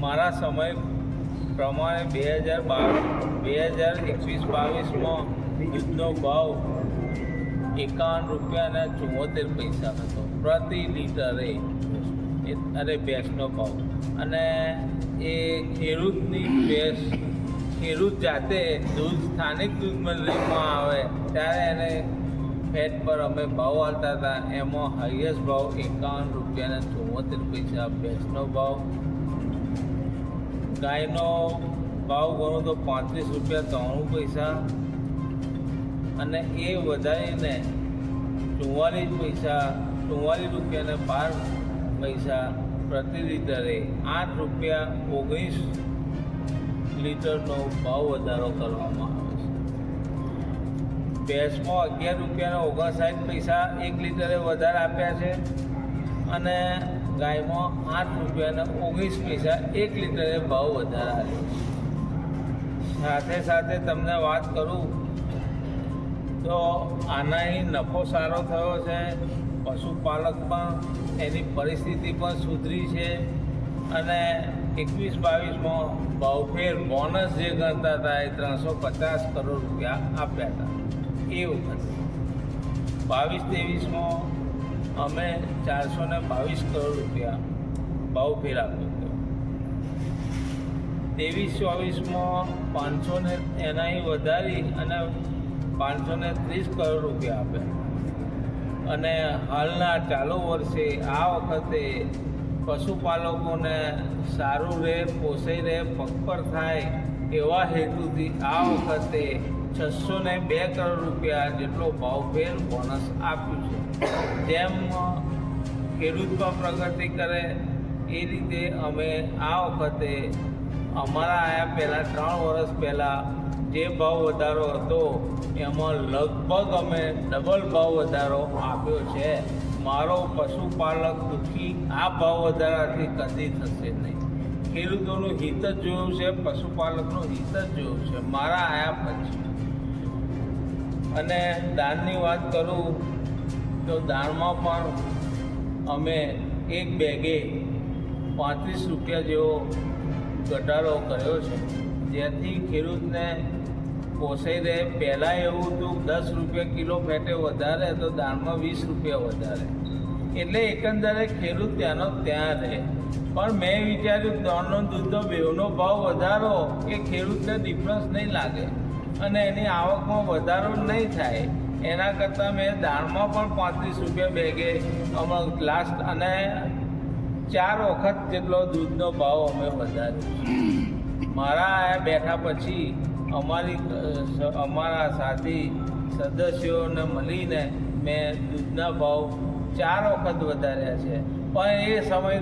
મારા સમય પ્રમાણે 2021-22માં દૂધનો ભાવ 51.74 હતો પ્રતિ લીટરે, ભેંસનો ભાવ. અને એ ખેડૂત જાતે દૂધ સ્થાનિક દૂધ મંડળીમાં આવે ત્યારે એને ફેટ પર અમે ભાવ આપતા હતા. એમાં હાઈએસ્ટ ભાવ 51.74 ભેંસનો ભાવ. ગાયનો ભાવ ગણો તો 35.93 અને એ વધારીને 44 રૂપિયા પ્રતિ લીટરે 8.19 લીટરનો ભાવ વધારો કરવામાં આવે છે. ભેંસમાં 11.59 એક લીટરે વધારે આપ્યા છે અને ગાયમાં 8.19 એક લીટરે ભાવ વધારે આવ્યો છે. સાથે તમને વાત કરું તો આનાથી નફો સારો થયો છે. પશુપાલકમાં એની પરિસ્થિતિ પણ સુધરી છે અને 21-22માં ભાવફેર બોનસ જે ગણતા હતા એ 350 કરોડ રૂપિયા આપ્યા હતા. એ વખતે 22-23માં અમે 422 કરોડ રૂપિયા ભાવફેર આપ્યો હતો. 23-24માં 500 એનાથી વધારી અને 530 કરોડ રૂપિયા આપ્યા. અને હાલના ચાલુ વર્ષે આ વખતે પશુપાલકોને સારું રહે, પોસાઈ રહે, પગભર થાય એવા હેતુથી આ વખતે 602 કરોડ રૂપિયા જેટલો ભાવફેર બોનસ આપ્યું છે. જેમ ખેડૂતમાં પ્રગતિ કરે એ રીતે અમે આ વખતે અમારા આયા પહેલાં 3 વર્ષ પહેલાં જે ભાવ વધારો હતો એમાં લગભગ અમે ડબલ ભાવ વધારો આપ્યો છે. મારો પશુપાલક દુઃખી આ ભાવ વધારાથી કદી થશે નહીં. ખેડૂતોનું હિત જ જોયું છે, પશુપાલકનું હિત જ જોયું છે મારા આયા પછી. અને દાળની વાત કરું તો દાળમાં પણ અમે એક બેગે 35 રૂપિયા જેવો ઘટાડો કર્યો છે, જેથી ખેડૂતને પોસાઈ રહે. પહેલાં એવું હતું 10 રૂપિયા કિલો ફેટે વધારે તો દાળમાં 20 રૂપિયા વધારે, એટલે એકંદરે ખેડૂત ત્યાંનો ત્યાં રહે. પણ મેં વિચાર્યું દાળનો દૂધનો બેવનો ભાવ વધારો એ ખેડૂતને ડિફરન્સ નહીં લાગે અને એની આવકમાં વધારો નહીં થાય. એના કરતાં મેં દાળમાં પણ 35 રૂપિયા બેગે અમે લાસ્ટ અને 4 વખત જેટલો દૂધનો ભાવ અમે વધાર્યો. મારા આયા બેઠા પછી અમારા સાથી સદસ્યોને મળીને મેં દૂધના ભાવ 4 વખત વધાર્યા છે. પણ એ સમય